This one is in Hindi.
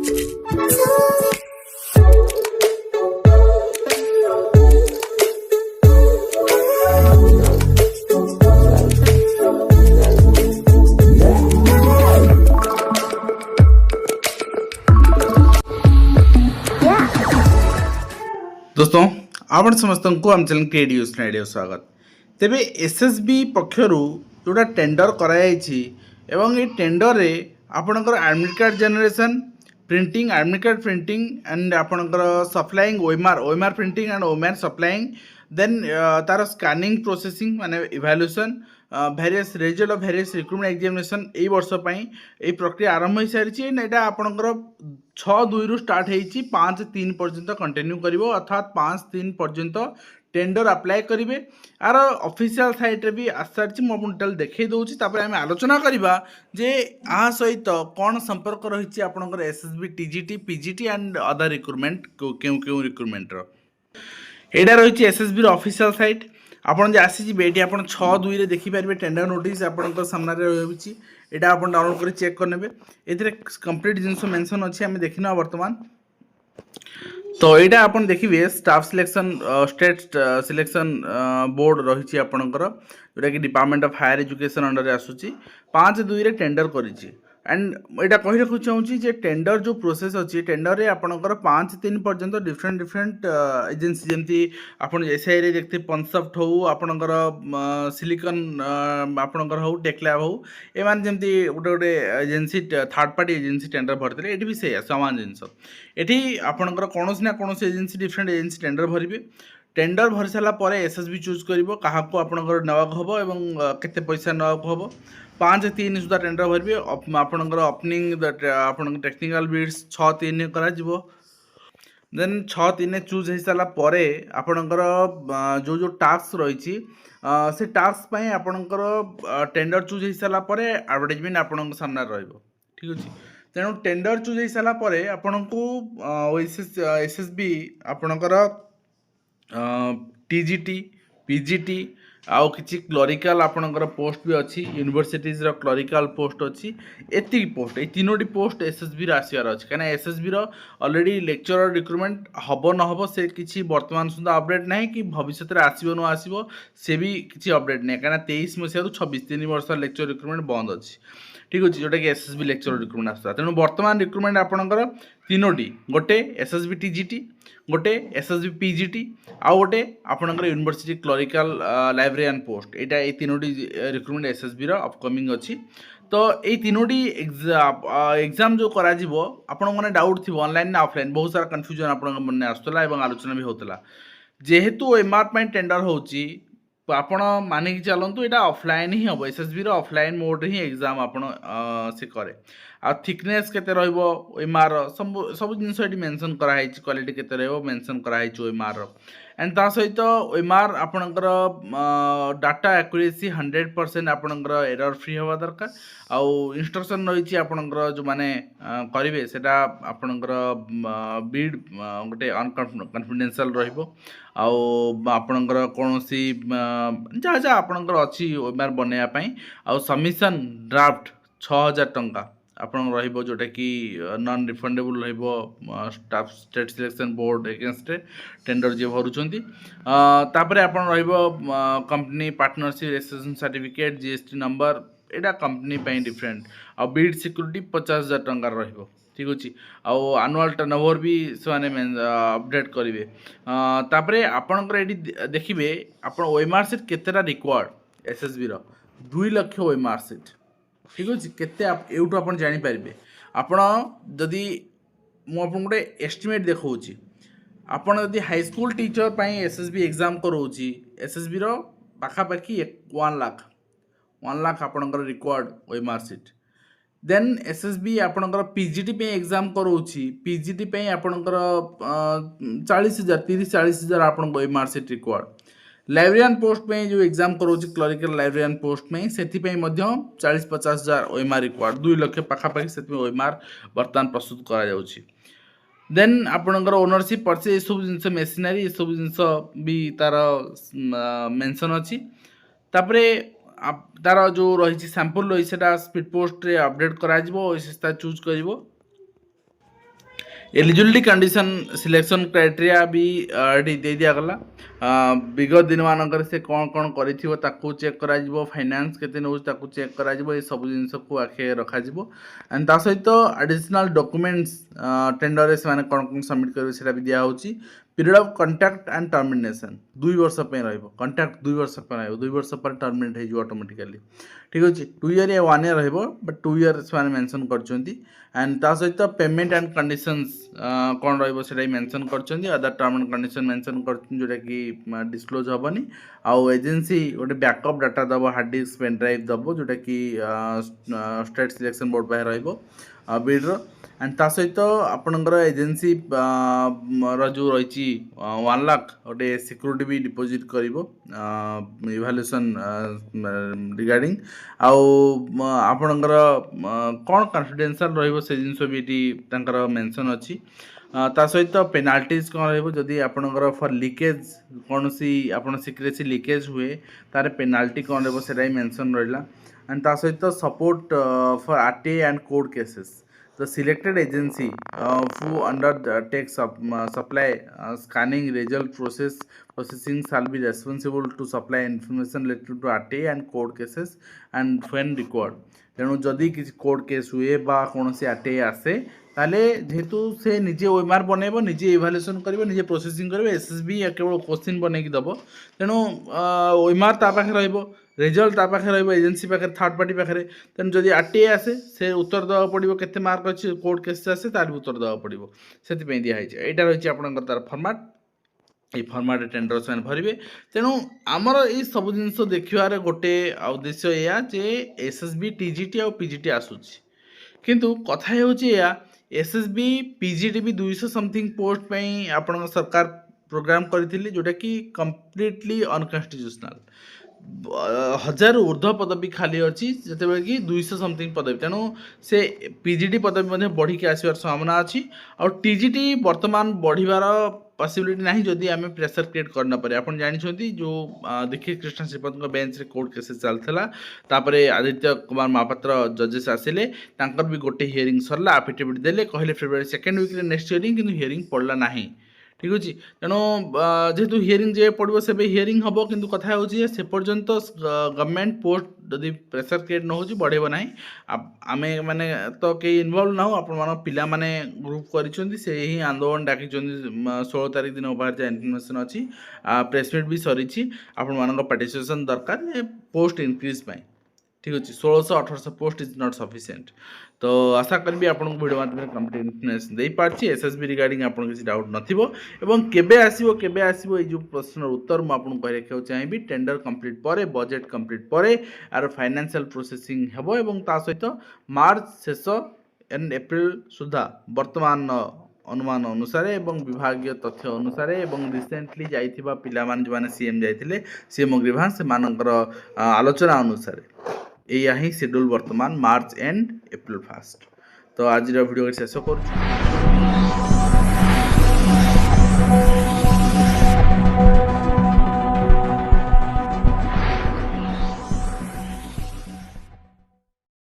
दोस्तों आपण समस्त को आम चैनल क्रिएटिव स्नाइडियो स्वागत। तेबे एसएसबी पक्षर जोटा टेंडर कराई एवं ये टेंडर रे आपणकर admit card generation printing admit card printing and आपणकर supplying OMR printing and OMR supplying then तार स्कानिंग प्रोसेसिंग माने evaluation various result of various recruitment examination ए वर्ष ये प्रक्रिया आरंभ हो सारी एटा आपणकर 6/2 रु स्टार्ट होती 5/3 पर्यंत कंटिन्यू कर अर्थात 5/3 पर्यंत टेंडर अप्लाई करेंगे। आर ऑफिशियल साइट रे भी आस सारी मुझे टोटाल देखई दूसरी आम आलोचना करवा जे आ सहित कौन संपर्क रही आपंकर SSB TGT PGT and other recruitment क्यों रिक्रुटमेंट एटा रही एसएसबी ऑफिशियल साइट आपन जे आसी ये आप 6/2 रे देखिपारे टेंडर नोटिस आपण सामने रही यहाँ आप डाउनलोड कर चेक करने ये कंप्लीट जिनस मेंशन अच्छी आम देखना वर्तमान तो यहाँ आप देखिए staff selection state selection board रही आपणकर जोटा कि department of higher education under आसूची 5/2 रे टेंडर करी एंड यहाँ कही रखु चाहूँगी जे टेंडर जो प्रोसेस अच्छी टेंडर रे आपणकर 5/3 पर्यंत डिफरेंट एजेंसी जमी आप एसआई रे देखते पंसफ्ट हो आपणकर सिलिकन आपणकर हो टेक्लैब हो एमान जमी गोटे गोटे agency third party agency tender भरते ये भी से सामान जिनस ये आपणकर कौन ना कौन एजेंसी डिफरेंट एजेंसी टेंडर भरवे टेंडर भरी सारा एसएसबी चूज कर क्या आपणकर नवाक हम और केते पैसा नवाक हम 5/3 सुधा टेंडर भरवे आपणकर ओपनिंग आप टेक्निकल बिड्स 6/3 करा देन 6/3 चूज हो सारापर आपणकर जो जो टास्क रही से टास्क आपणकर टेंडर चूज हो सारापर एडवर्टाइजमेंट आपण सामने ठीक अच्छे तेणु टेंडर चूज हो सारापर आपण को एसएसबी आपणकर टीजीटी पीजीटी आउ किसी क्लरिकाल आपणकर पोस्ट भी अच्छी यूनिवर्सिटीज क्लरिकाल पोस्ट अच्छी एति पोस्ट ये 3टी पोस्ट एसएसबी आसबार अच्छे कहीं एसएसबी ऑलरेडी लेक्चरर रिक्रुटमेंट हम न हम से किसी वर्तमान सुधा अपडेट ना कि भविष्य में आसो न आसो से भी किसी अपडेट नहीं कहीं 23 मसीह 26 3 वर्ष लेक्चर रिक्रुटमेंट बंद अच्छी ठीक अच्छे जोटा कि एसएसबी लेक्चर रिक्रुटमेंट आसा तेणु वर्तमान रिक्रुटमेंट आपणकर 3टी गोटे एसएसबी टीजीटी गोटे एसएसबी पीजीटी आउ गोटे आपणकर यूनिवर्सिटी क्लरिकाल लाइब्रेरियन पोस्ट यहाँ ये 3टी रिक्रुटमेंट एसएसबी अपकमिंग अच्छी तो ये 3टी एग्जाम जो करा आपण मैंने डाउट थी ऑनलाइन ना ऑफलाइन बहुत सारा कन्फ्यूजन आप मन आसूला आलोचना भी होता जेहेतु एमआर टेंडर होची आपण मानिक चलतु यहाँ ऑफलाइन ही हम एसएसबी ऑफलाइन मोड ही एग्जाम आप से करे आ थिकनेस केते रहइबो ओएमआर सब जिनस ये मेंशन कराई क्वालिटी केते रहइबो मेंशन कराई ओएमआर एंड ता सहित ओएमआर आपणकर डाटा एक्यूरेसी 100% आपणकर एरर फ्री हवा दरकार आउ इंस्ट्रक्शन रही आपणकर जो माने करिवे सेटा आपणकर बिड गोटे अनकन्फिडेंशियल रहइबो आउ आपणकर कोनोसी जहाँ जहाँ आपणकर अछि ओएमआर बनेया पई आउ सबमिशन ड्राफ्ट 6000 टंका आपन रहिबो जोटा कि नॉन रिफंडेबल रहिबो staff state selection board against tender जे भरुचंती तापरे आपन रहिबो company partnership registration certificate GST number एटा कंपनी पई डिफरेंट आ बिड सिक्योरिटी 50,000 टंका रहिबो ठीक अच्छे आउ आनुआल टर्नओवर भी से अपडेट करेंगे तापरे आपनकर ये देखिए आप ओएमआर सीट केतेटा required SSB 2 lakh OMR sheet ठीक अच्छे केते यूटू आप जानीपारे आपण जदि मुझे गोटे एस्टिमेट देखा आपड़ जदि हाईस्कल टीचर पर एसएसबी एग्जाम कराऊँगी एसएसबी पाखापाखि 1 लाख आपणकर required OMR sheet then SSB आपणकर पीजीटी पे एग्जाम कराऊँगी पीजीटी पे आपणकर 40,000 30-40,000 आपण OMR sheet required librarian post में जो एग्जाम कराऊँगी क्लरिकल लाइब्रेरियन पोस्ट में से 40-50,000 ओएमआर रिक्वायर्ड 2 लाख पाखापाखि से ओएमआर बर्तमान प्रस्तुत करा देन आपणकर ओनरशिप परचेज ये सब जिनस मेसिनारी ये सब जिनस भी तार मेंशन अच्छी तापरे तार जो रही सैंपल रही स्पीड पोस्ट रे अपडेट करा चूज कर एलिजिबिलिटी कंडीशन सिलेक्शन क्राइटेरिया भी दे दिगला विगत दिन मानक से कौन कौन कर चेक कर फाइनान्स केते नौ चेक कर सब जिनस को आखे रखा एंड ता सहित एडिशनल डॉक्यूमेंट्स टेंडर से माने कौन कौन सबमिट करेंगे भी दिया होची period of contract and termination 2 वर्ष कॉन्ट्रैक्ट 2 वर्ष 2 वर्ष पर टर्मिनेट हो ऑटोमेटिकली ठीक अच्छे 2 ईयर या 1 ईयर बट 2 ईयर से मेंशन करछंती एंड ता सहित पेमेंट एंड कंडीशंस कौन रही मेंशन करछंती other term and condition mention कर जोटा कि डिस्क्लोज हेनी आउ एजेंसी गोटे बैकअप डाटा दब हार्ड डिस्क पेन ड्राइव दब जोटा कि स्टेट सिलेक्शन बोर्ड पाखे रहिबो बिड्र एंड ता सहित आपणकर एजेंसी जो रही 1 लाख गोटे सिक्यूरीटी भी डिपोजिट कर इभाल्युएसन रिगार्डिंग आउ आपणकर कौन कॉन्फिडेंशियल रहिबो से जिनस भी मेंशन अच्छी ता सहित पेनाल्टीज कौन रही आपणकर फॉर लीकेज कौन सी आप सिक्रेसी लीकेज हुए तार पेनाल्टी कौन रही मेंशन रहा एंड ता सहित support for RTI and court cases the selected agency who undertakes supply scanning result processing shall be responsible to supply information related to RTA and court cases and when required तेणु जदि किसी कोर्ट केस हुए बा कौन सी RTA आसे ताले जेहेतु से निजे ओएमआर बनइबो निजे इभाल्युएशन करिवो निजे प्रोसेसिंग करिवो एसएसबी या केवल क्वेश्चन बनेकी दबो तेणु ओएमआर ता पाखे रहइबो रिजल्ट ता पाखे रहिबो एजेंसी पाखे थर्ड पार्टी पाखे तेणु जदि आरटीआई आसे से उत्तर देवा पड़ो केते मार्क अच्छे कोर्ट केस आसे तार उत्तर देवा पड़ो से दिया यहाँ रही आप तार फर्माट ये फर्माट टेंडर से भरवे तेणु आमर ये सब जिन देखार गोटे उद्देश्य या जे एसएसबी टीजीटी और पीजीटी आसूची किंतु कथा या एसएसबी पीजीटी भी 200 समथिंग पोस्ट पे आपण सरकार प्रोग्राम करथिले जोटा कि कंप्लीटली अनकन्स्टिट्यूशनल 1000 ऊर्ध्व पदवी खाली अच्छी जिते कि 200 समथिंग पदवी तेणु से पीजीटी पदवी बढ़ी के आसबार संभावना अच्छी और टीजीटी बर्तमान बढ़िबार पॉसिबिलिटी नहीं जदि आम प्रेशर क्रिएट करना पारे आप जानते जो दीक्षित कृष्ण श्रीपति बेंच रे कोर्ट केसेस चलता आदित्य कुमार महापात्र जजेस आसिले भी गोटे हियरिंग सरला एफिडेविट देले कहले February 2nd week next hearing किंतु हियरिंग पड़ला नहीं ठीक अच्छे तेणु जेहेतु हियरिंग जे पड़ो से हियरिंग हम किंतु कथा होची से पर्यंत गवर्नमेंट पोस्ट जदि प्रेशर क्रिएट न हो बढ़ेब ना आम मैंने तो कई इनवल्व ना आपण पिला माने ग्रुप करिसेंती से ही आंदोलन डाकी 16 तारीख दिन बाहर जा इनफॉरमेशन अच्छी प्रेसमिट भी सरी आपण पार्टिसिपेशन दरकार पोस्ट इंक्रीज पाई ठीक अच्छे 1600-1800 पोस्ट इज नॉट सफिशिएंट तो आशा करी आपको वीडियो माध्यम कंप्लीट इन्फॉर्मेशन दे पार्टी एसएसबी रिगार्डिंग आपको किसी डाउट नथिबो एवं केबे आसीबो ये जो प्रश्न उत्तर मु आपको कहि रखियो चाहिबी टेंडर कंप्लीट परे बजेट कंप्लीट परे आर फाइनेंशियल प्रोसेसिंग हेबो एवं ता सहित मार्च शेष एंड एप्रिल सुधा वर्तमान अनुमान अनुसार एवं विभागीय तथ्य अनुसार एवं रिसेंटली जाइथिबा पिला मान जो माने सीएम जाइथिले सीएम अग्रवाल से मानकर आलोचना अनुसार या ही शेड्यूल वर्तमान मार्च एंड एप्रिल 1 तो आज वीडियो शेष कर